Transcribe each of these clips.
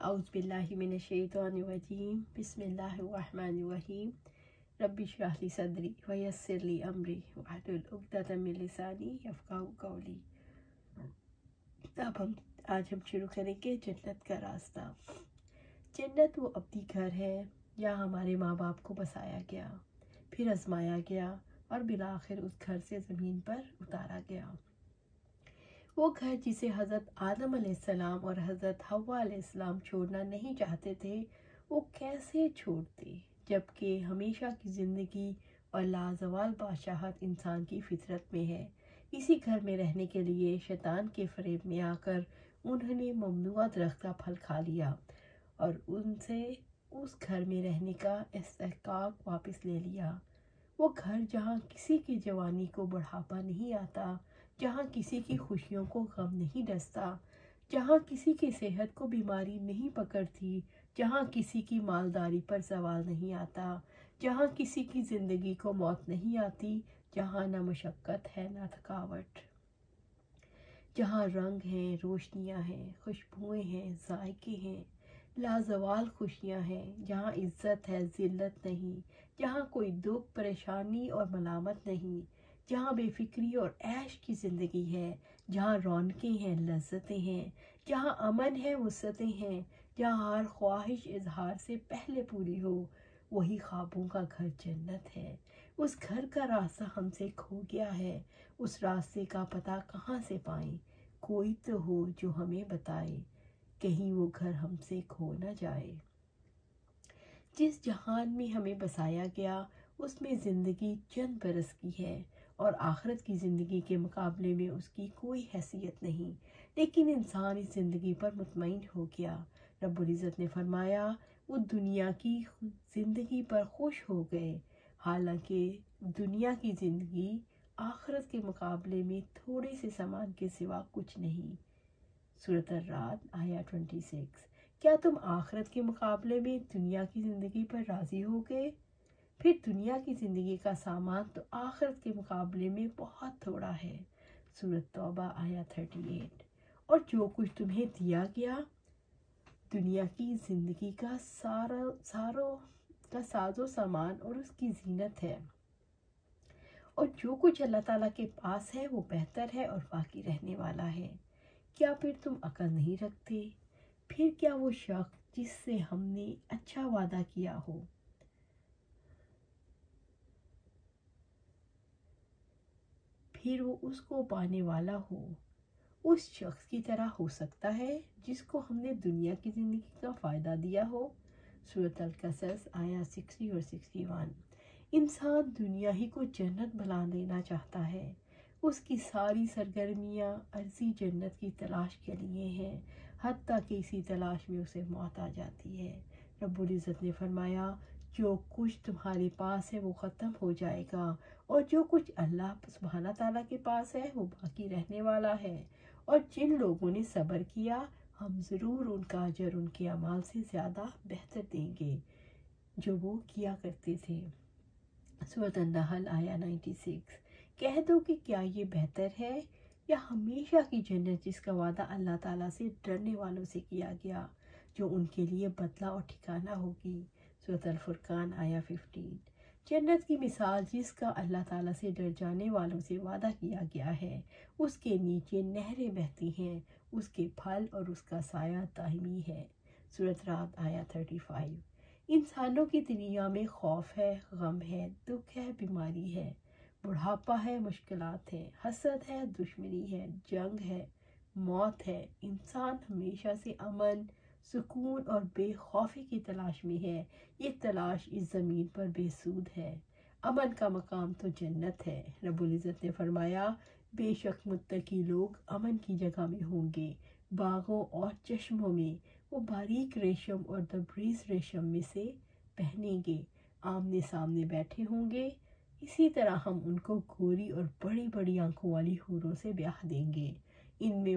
اعوذ باللہ من الشیطان الرجیم بسم اللہ الرحمن الرحیم رب اشرح لی صدری ویسر لی امری واحلل عقدۃ من لسانی یفقہوا قولی۔ آج ہم شروع کریں گے جنت کا راستہ۔ جنت وہ ابدی گھر ہے جہاں ہمارے ماں باپ کو بسایا گیا، پھر آزمایا گیا اور بالآخر اس گھر سے زمین پر اتارا گیا۔ وہ گھر جسے حضرت آدم علیہ السلام اور حضرت حوا علیہ السلام چھوڑنا نہیں چاہتے تھے، وہ کیسے چھوڑتے جبکہ ہمیشہ کی زندگی اور لازوال بادشاہت انسان کی فطرت میں ہے۔ اسی گھر میں رہنے کے لیے شیطان کے فریب میں آ کر انہوں نے ممنوعہ درخت کا پھل کھا لیا اور ان سے اس گھر میں رہنے کا استحقاق واپس لے لیا۔ وہ گھر جہاں کسی کی جوانی کو بڑھاپا نہیں آتا، جہاں کسی کی خوشیوں کو غم نہیں ڈستا، جہاں کسی کی صحت کو بیماری نہیں پکڑتی، جہاں کسی کی مالداری پر زوال نہیں آتا، جہاں کسی کی زندگی کو موت نہیں آتی، جہاں نہ مشقت ہے نہ تھکاوٹ، جہاں رنگ ہیں، روشنیاں ہیں، خوشبوئیں ہیں، ذائقے ہیں، لازوال خوشیاں ہیں، جہاں عزت ہے، ذلت نہیں، جہاں کوئی دکھ، پریشانی اور ملامت نہیں، جہاں بے فکری اور عیش کی زندگی ہے، جہاں رونقیں ہیں، لذتیں ہیں، جہاں امن ہے، وسعتیں ہیں، جہاں ہر خواہش اظہار سے پہلے پوری ہو، وہی خوابوں کا گھر جنت ہے۔ اس گھر کا راستہ ہم سے کھو گیا ہے، اس راستے کا پتہ کہاں سے پائیں؟ کوئی تو ہو جو ہمیں بتائے، کہیں وہ گھر ہم سے کھو نہ جائے۔ جس جہان میں ہمیں بسایا گیا اس میں زندگی چند برس کی ہے اور آخرت کی زندگی کے مقابلے میں اس کی کوئی حیثیت نہیں، لیکن انسان اس زندگی پر مطمئن ہو گیا۔ رب العزت نے فرمایا وہ دنیا کی زندگی پر خوش ہو گئے، حالانکہ دنیا کی زندگی آخرت کے مقابلے میں تھوڑے سے سامان کے سوا کچھ نہیں۔ سورۃ الرعد آیہ 26۔ کیا تم آخرت کے مقابلے میں دنیا کی زندگی پر راضی ہو گئے؟ پھر دنیا کی زندگی کا سامان تو آخرت کے مقابلے میں بہت تھوڑا ہے۔ سورۃ توبہ آیہ 38۔ اور جو کچھ تمہیں دیا گیا دنیا کی زندگی کا ساز و سامان اور اس کی زینت ہے، اور جو کچھ اللہ تعالیٰ کے پاس ہے وہ بہتر ہے اور باقی رہنے والا ہے۔ کیا پھر تم عقل نہیں رکھتے؟ پھر کیا وہ شخص جس سے ہم نے اچھا وعدہ کیا ہو، پھر وہ اس کو پانے والا ہو، اس شخص کی طرح ہو سکتا ہے جس کو ہم نے دنیا کی زندگی کا فائدہ دیا ہو؟ سورۃ القصص آیہ 60 اور 61۔ انسان دنیا ہی کو جنت بنا دینا چاہتا ہے، اس کی ساری سرگرمیاں عرضی جنت کی تلاش کے لیے ہیں، حتیٰ کہ اسی تلاش میں اسے موت آ جاتی ہے۔ رب العزت نے فرمایا جو کچھ تمہارے پاس ہے وہ ختم ہو جائے گا، اور جو کچھ اللہ سبحانہ تعالیٰ کے پاس ہے وہ باقی رہنے والا ہے، اور جن لوگوں نے صبر کیا ہم ضرور ان کا اجر ان کے اعمال سے زیادہ بہتر دیں گے جو وہ کیا کرتے تھے۔ سورۃ النحل آیہ 96۔ کہہ دو کہ کیا یہ بہتر ہے یا ہمیشہ کی جنت جس کا وعدہ اللہ تعالیٰ سے ڈرنے والوں سے کیا گیا، جو ان کے لیے بدلہ اور ٹھکانہ ہوگی۔ سورۃ الفرقان آیہ 15۔ جنت کی مثال جس کا اللہ تعالیٰ سے ڈر جانے والوں سے وعدہ کیا گیا ہے، اس کے نیچے نہریں بہتی ہیں، اس کے پھل اور اس کا سایہ دائمی ہے۔ سورۃ رعد آیہ 35۔ انسانوں کی دنیا میں خوف ہے، غم ہے، دکھ ہے، بیماری ہے، بڑھاپا ہے، مشکلات ہے، حسد ہے، دشمنی ہے، جنگ ہے، موت ہے۔ انسان ہمیشہ سے امن، سکون اور بے خوفی کی تلاش میں ہے۔ یہ تلاش اس زمین پر بے سود ہے۔ امن کا مقام تو جنت ہے۔ رب العزت نے فرمایا بے شک متقی لوگ امن کی جگہ میں ہوں گے، باغوں اور چشموں میں، وہ باریک ریشم اور تبریز ریشم میں سے پہنیں گے، آمنے سامنے بیٹھے ہوں گے۔ اسی طرح ہم ان کو گوری اور بڑی بڑی آنکھوں والی حوروں سے بیاہ دیں گے، ان میں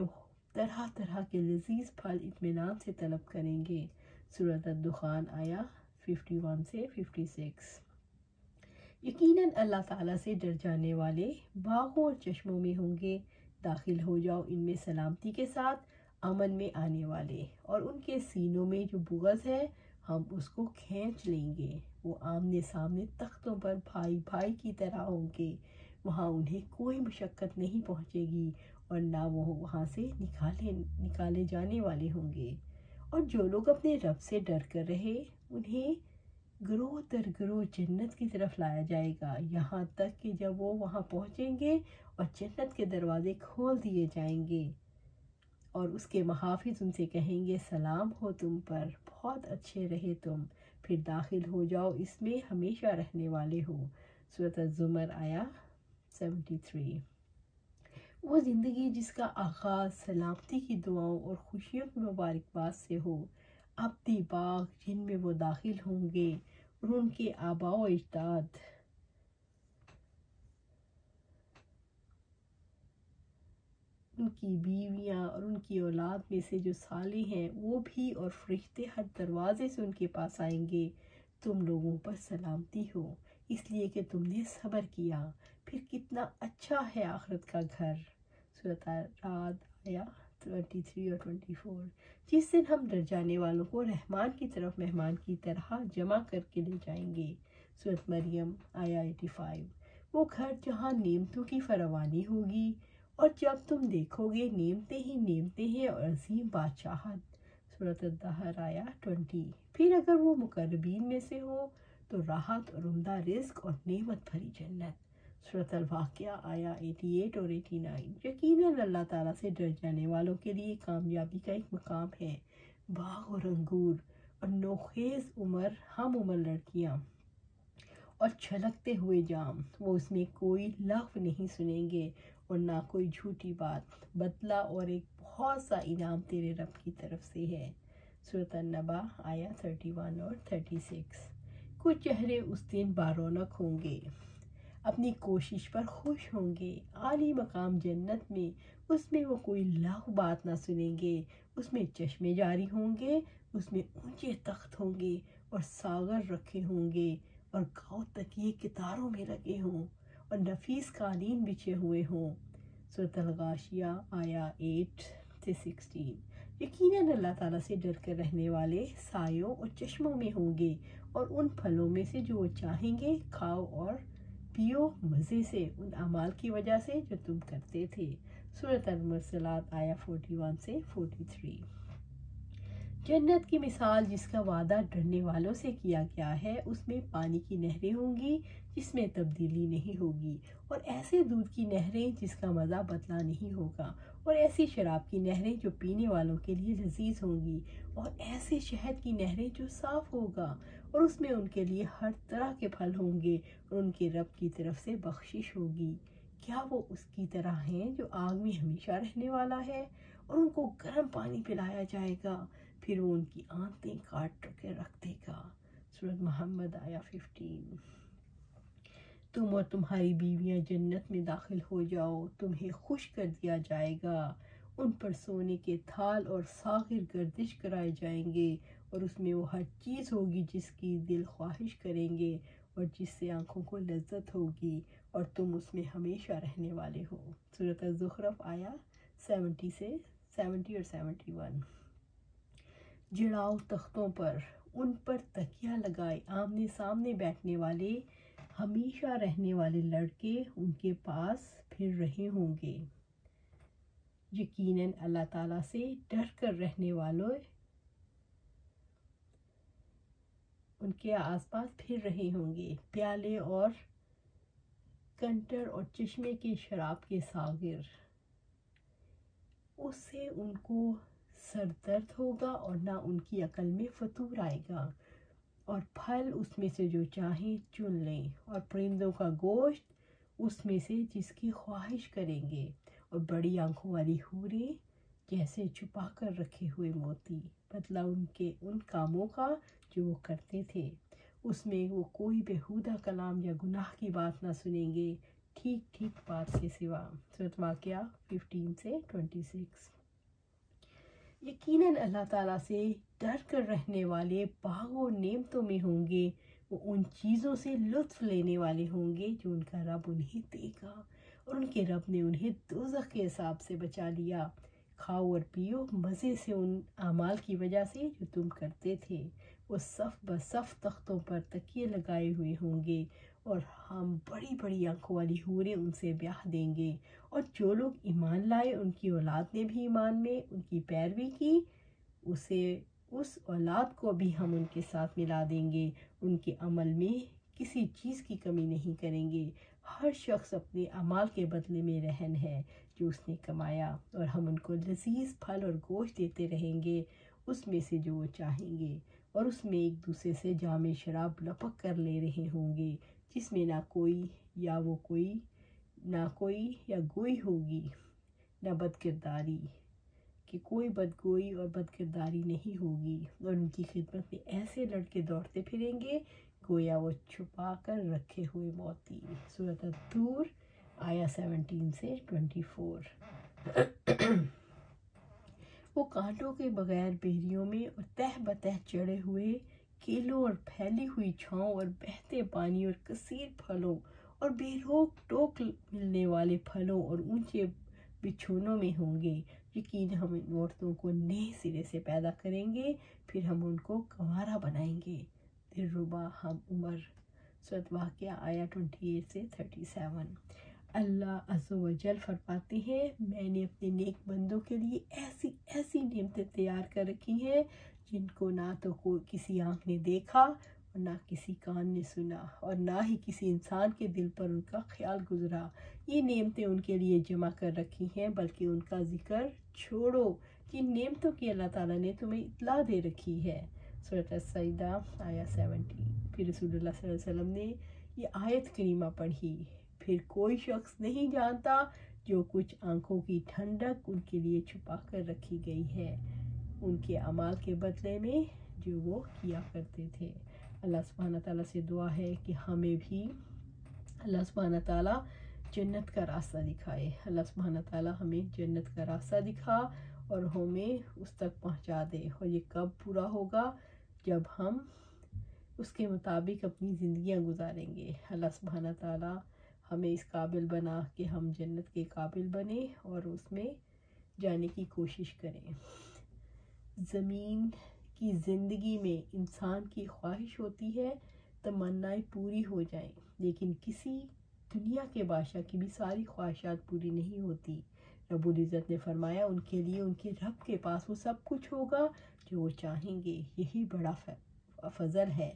طرح طرح کے لذیذ پھل اطمینان سے طلب کریں گے۔ سورۃ الدخان آیہ 51 سے 56۔ یقیناً اللہ تعالیٰ سے ڈر جانے والے باغوں اور چشموں میں ہوں گے، داخل ہو جاؤ ان میں سلامتی کے ساتھ، امن میں آنے والے، اور ان کے سینوں میں جو بغض ہے ہم اس کو کھینچ لیں گے۔ وہ آمنے سامنے تختوں پر بھائی بھائی کی طرح ہوں گے، وہاں انہیں کوئی مشقت نہیں پہنچے گی اور نہ وہ وہاں سے نکالے جانے والے ہوں گے۔ اور جو لوگ اپنے رب سے ڈر کر رہے انہیں گروہ در گروہ جنت کی طرف لایا جائے گا، یہاں تک کہ جب وہ وہاں پہنچیں گے اور جنت کے دروازے کھول دیے جائیں گے اور اس کے محافظ ان سے کہیں گے سلام ہو تم پر، بہت اچھے رہے تم، پھر داخل ہو جاؤ، اس میں ہمیشہ رہنے والے ہو۔ سورۃ الزمر آیا 73۔ وہ زندگی جس کا آغاز سلامتی کی دعاؤں اور خوشیوں کی مبارکباد سے ہو، ابدی باغ جن میں وہ داخل ہوں گے اور ان کے آباء و اجداد، ان کی بیویاں اور ان کی اولاد میں سے جو صالح ہیں وہ بھی، اور فرشتے ہر دروازے سے ان کے پاس آئیں گے، تم لوگوں پر سلامتی ہو، اس لیے کہ تم نے صبر کیا، پھر کتنا اچھا ہے آخرت کا گھر۔ سورۃ رعد آیا 23 اور 24۔ جس دن ہم ڈر جانے والوں کو رحمان کی طرف مہمان کی طرح جمع کر کے لے جائیں گے۔ سورۃ مریم آیا 85۔ وہ گھر جہاں نعمتوں کی فراوانی ہوگی، اور جب تم دیکھو گے نعمتیں ہی نعمتیں ہیں اور عظیم بادشاہت۔ سورۃ الدہر آیا 20۔ پھر اگر وہ مقربین میں سے ہو تو راحت اور عمدہ رزق اور نعمت بھری جنت۔ سورۃ الواقعہ آیا 88 اور 89۔ یقیناً اللہ تعالیٰ سے ڈر جانے والوں کے لیے کامیابی کا ایک مقام ہے، باغ اور انگور اور نوخیز ہم عمر لڑکیاں اور چھلکتے ہوئے جام، وہ اس میں کوئی لغو نہیں سنیں گے اور نہ کوئی جھوٹی بات، بدلہ اور ایک بہت سا انعام تیرے رب کی طرف سے ہے۔ سورۃ النبا آیا 31 اور 36۔ کچھ چہرے اس دن بارونق ہوں گے، اپنی کوشش پر خوش ہوں گے، عالی مقام جنت میں، اس میں وہ کوئی لغو بات نہ سنیں گے، اس میں چشمے جاری ہوں گے، اس میں اونچے تخت ہوں گے اور ساغر رکھے ہوں گے، اور گاؤں تکیے کتاروں میں لگے ہوں اور نفیس قالین بچھے ہوئے ہوں۔ سورۃ الغاشیہ آیا 8 سے 16۔ یقیناً اللہ تعالیٰ سے ڈر کر رہنے والے سایوں اور چشموں میں ہوں گے، اور ان پھلوں میں سے جو وہ چاہیں گے کھاؤ اور پیو مزے سے ان اعمال کی وجہ سے جو تم کرتے تھے۔ سورۃ المرسلات آیا 41 سے 43۔ جنت کی مثال جس کا وعدہ ڈرنے والوں سے کیا گیا ہے، اس میں پانی کی نہریں ہوں گی جس میں تبدیلی نہیں ہوگی، اور ایسے دودھ کی نہریں جس کا مزہ بدلا نہیں ہوگا، اور ایسی شراب کی نہریں جو پینے والوں کے لیے لذیذ ہوں گی، اور ایسے شہد کی نہریں جو صاف ہوگا، اور اس میں ان کے لیے ہر طرح کے پھل ہوں گے، اور ان کے رب کی طرف سے بخشش ہوگی۔ کیا وہ اس کی طرح ہیں جو آگ میں ہمیشہ رہنے والا ہے، اور ان کو گرم پانی پلایا جائے گا، پھر وہ ان کی آنتیں کاٹ کے رکھ دے گا۔ سورۃ محمد آیا 15۔ تم اور تمہاری بیویاں جنت میں داخل ہو جاؤ، تمہیں خوش کر دیا جائے گا، ان پر سونے کے تھال اور ساغر گردش کرائے جائیں گے، اور اس میں وہ ہر چیز ہوگی جس کی دل خواہش کریں گے اور جس سے آنکھوں کو لذت ہوگی، اور تم اس میں ہمیشہ رہنے والے ہو۔ سورۃ الزخرف آیا 70 اور 71۔ جڑاؤ تختوں پر، ان پر تکیہ لگائے آمنے سامنے بیٹھنے والے ہمیشہ رہنے والے لڑکے ان کے پاس پھر رہے ہوں گے۔ یقیناً اللہ تعالیٰ سے ڈر کر رہنے والوں ان کے آس پاس پھر رہے ہوں گے، پیالے اور کنٹر اور چشمے کے شراب کے ساغر، اس سے ان کو سر درد ہوگا اور نہ ان کی عقل میں فطور آئے گا، اور پھل اس میں سے جو چاہیں چن لیں، اور پرندوں کا گوشت اس میں سے جس کی خواہش کریں گے، اور بڑی آنکھوں والی حوریں جیسے چھپا کر رکھے ہوئے موتی، بدلہ ان کاموں کا جو وہ کرتے تھے، اس میں وہ کوئی بیہودہ کلام یا گناہ کی بات نہ سنیں گے، ٹھیک ٹھیک بات کے سوا۔ سورۃ واقعہ 15 سے 26۔ یقیناً اللہ تعالیٰ سے ڈر کر رہنے والے باغ و نعمتوں میں ہوں گے، وہ ان چیزوں سے لطف لینے والے ہوں گے جو ان کا رب انہیں دے گا، اور ان کے رب نے انہیں دوزخ کے حساب سے بچا لیا۔ کھاؤ اور پیو مزے سے ان اعمال کی وجہ سے جو تم کرتے تھے۔ وہ صف بصف تختوں پر تکیے لگائے ہوئے ہوں گے اور ہم بڑی بڑی آنکھوں والی حوریں ان سے بیاہ دیں گے، اور جو لوگ ایمان لائے ان کی اولاد نے بھی ایمان میں ان کی پیروی کی، اس اولاد کو بھی ہم ان کے ساتھ ملا دیں گے، ان کے عمل میں کسی چیز کی کمی نہیں کریں گے۔ ہر شخص اپنے اعمال کے بدلے میں رہن ہے جو اس نے کمایا، اور ہم ان کو لذیذ پھل اور گوشت دیتے رہیں گے اس میں سے جو وہ چاہیں گے، اور اس میں ایک دوسرے سے جام شراب لپک کر لے رہے ہوں گے، جس میں نہ کوئی یا گوئی ہوگی نہ بدکرداری، کہ کوئی بدگوئی اور بدکرداری نہیں ہوگی، اور ان کی خدمت میں ایسے لڑکے دوڑتے پھریں گے گویا وہ چھپا کر رکھے ہوئے موتی۔ سورۃ الطور آیا 17 سے 24۔ وہ کانٹوں کے بغیر بیریوں میں اور تہ بتہ چڑھے ہوئے کیلوں اور پھیلی ہوئی چھاؤں اور بہتے پانی اور کثیر پھلوں اور بے روک ٹوک ملنے والے پھلوں اور اونچے بچھونوں میں ہوں گے۔ یقین ہم ان عورتوں کو نئے سرے سے پیدا کریں گے، پھر ہم ان کو کنوارا بنائیں گے۔ دلربا ہم عمر۔ سورۃ واقعہ آیا 28 سے 37۔ اللہ عز و جل فرماتے ہیں، میں نے اپنے نیک بندوں کے لیے ایسی ایسی نعمتیں تیار کر رکھی ہیں جن کو نہ تو کوئی کسی آنکھ نے دیکھا اور نہ کسی کان نے سنا، اور نہ ہی کسی انسان کے دل پر ان کا خیال گزرا۔ یہ نعمتیں ان کے لیے جمع کر رکھی ہیں، بلکہ ان کا ذکر چھوڑو جن نعمتوں کی اللہ تعالیٰ نے تمہیں اطلاع دے رکھی ہے۔ سورۃ السجدہ آیا 70۔ پھر رسول اللہ صلی اللہ علیہ وسلم نے یہ آیت کریمہ پڑھی، پھر کوئی شخص نہیں جانتا جو کچھ آنکھوں کی ٹھنڈک ان کے لیے چھپا کر رکھی گئی ہے ان کے اعمال کے بدلے میں جو وہ کیا کرتے تھے۔ اللہ سبحانہ تعالیٰ سے دعا ہے کہ ہمیں بھی اللہ سبحانہ تعالیٰ جنت کا راستہ دکھائے۔ اللہ سبحانہ تعالیٰ ہمیں جنت کا راستہ دکھا اور ہمیں اس تک پہنچا دے، اور یہ کب پورا ہوگا؟ جب ہم اس کے مطابق اپنی زندگیاں گزاریں گے۔ اللہ سبحانہ تعالیٰ ہمیں اس قابل بنا کہ ہم جنت کے قابل بنیں اور اس میں جانے کی کوشش کریں۔ زمین کی زندگی میں انسان کی خواہش ہوتی ہے تمنائیں پوری ہو جائیں، لیکن کسی دنیا کے بادشاہ کی بھی ساری خواہشات پوری نہیں ہوتی۔ رب العزت نے فرمایا ان کے لیے ان کے رب کے پاس وہ سب کچھ ہوگا جو وہ چاہیں گے، یہی بڑا فضل ہے۔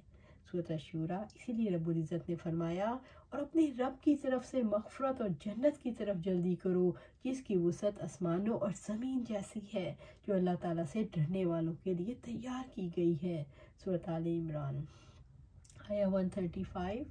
سورۃ الشورى۔ اسی لیے رب العزت نے فرمایا اور اپنے رب کی طرف سے مغفرت اور جنت کی طرف جلدی کرو جس کی وسعت آسمانوں اور زمین جیسی ہے، جو اللہ تعالیٰ سے ڈرنے والوں کے لیے تیار کی گئی ہے۔ سورۃ آل عمران آیا 135۔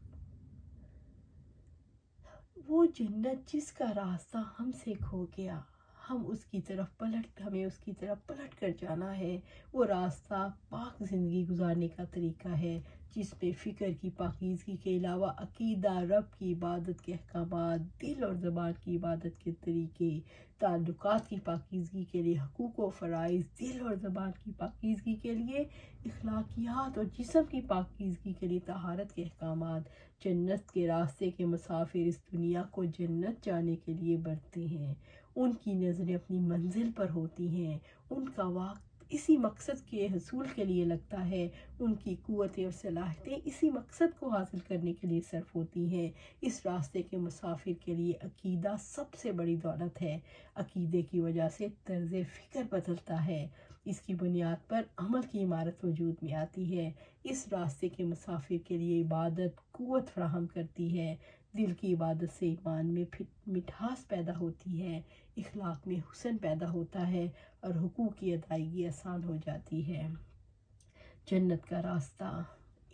وہ جنت جس کا راستہ ہم سے کھو گیا، ہمیں اس کی طرف پلٹ کر جانا ہے۔ وہ راستہ پاک زندگی گزارنے کا طریقہ ہے جس میں فکر کی پاکیزگی کے علاوہ عقیدہ، رب کی عبادت کے احکامات، دل اور زبان کی عبادت کے طریقے، تعلقات کی پاکیزگی کے لیے حقوق و فرائض، دل اور زبان کی پاکیزگی کے لیے اخلاقیات اور جسم کی پاکیزگی کے لیے طہارت کے احکامات۔ جنت کے راستے کے مسافر اس دنیا کو جنت جانے کے لیے بڑھتے ہیں، ان کی نظریں اپنی منزل پر ہوتی ہیں، ان کا وقت اسی مقصد کے حصول کے لیے لگتا ہے، ان کی قوتیں اور صلاحیتیں اسی مقصد کو حاصل کرنے کے لیے صرف ہوتی ہیں۔ اس راستے کے مسافر کے لیے عقیدہ سب سے بڑی دولت ہے۔ عقیدے کی وجہ سے طرز فکر بدلتا ہے، اس کی بنیاد پر عمل کی عمارت وجود میں آتی ہے۔ اس راستے کے مسافر کے لیے عبادت قوت فراہم کرتی ہے، دل کی عبادت سے ایمان میں مٹھاس پیدا ہوتی ہے، اخلاق میں حسن پیدا ہوتا ہے اور حقوق کی ادائیگی آسان ہو جاتی ہے۔ جنت کا راستہ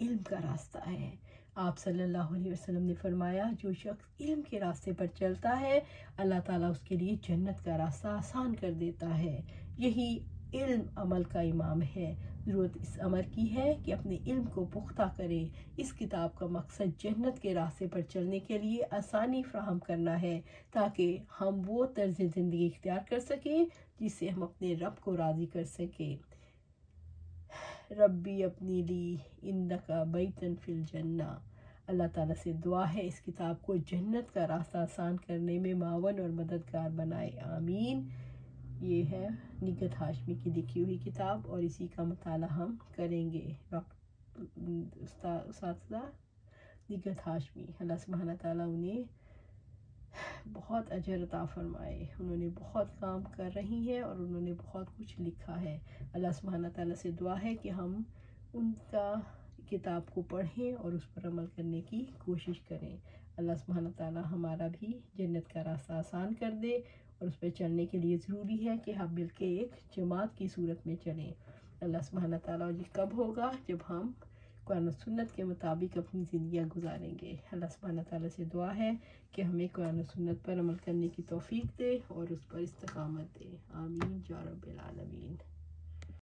علم کا راستہ ہے۔ آپ صلی اللہ علیہ وسلم نے فرمایا جو شخص علم کے راستے پر چلتا ہے اللہ تعالیٰ اس کے لیے جنت کا راستہ آسان کر دیتا ہے۔ یہی علم عمل کا امام ہے۔ ضرورت اس امر کی ہے کہ اپنے علم کو پختہ کرے۔ اس کتاب کا مقصد جنت کے راستے پر چلنے کے لیے آسانی فراہم کرنا ہے تاکہ ہم وہ طرز زندگی اختیار کر سکیں جس سے ہم اپنے رب کو راضی کر سکیں۔ ربی اپنی لی عندک بیتن فی الجنہ۔ اللہ تعالیٰ سے دعا ہے اس کتاب کو جنت کا راستہ آسان کرنے میں معاون اور مددگار بنائے، آمین۔ یہ ہے نگہت ہاشمی کی لکھی ہوئی کتاب اور اسی کا مطالعہ ہم کریں گے. اساتذہ نگہت ہاشمی، اللہ سبحانہ تعالیٰ انہیں بہت اجر عطا فرمائے. انہوں نے بہت کام کر رہی ہیں اور انہوں نے بہت کچھ لکھا ہے. اللہ سبحانہ تعالیٰ سے دعا ہے کہ ہم ان کا کتاب کو پڑھیں اور اس پر عمل کرنے کی کوشش کریں. اللہ سبحانہ تعالیٰ ہمارا بھی جنت کا راستہ آسان کر دے، اور اس پہ چلنے کے لیے ضروری ہے کہ ہم مل کے ایک جماعت کی صورت میں چلیں. اللہ سبحانہ تعالیٰ یہ کب ہوگا؟ جب ہم قرآن و سنت کے مطابق اپنی زندگیاں گزاریں گے. اللہ سبحانہ تعالیٰ سے دعا ہے کہ ہمیں قرآن و سنت پر عمل کرنے کی توفیق دے اور اس پر استقامت دے. آمین یا رب العالمین.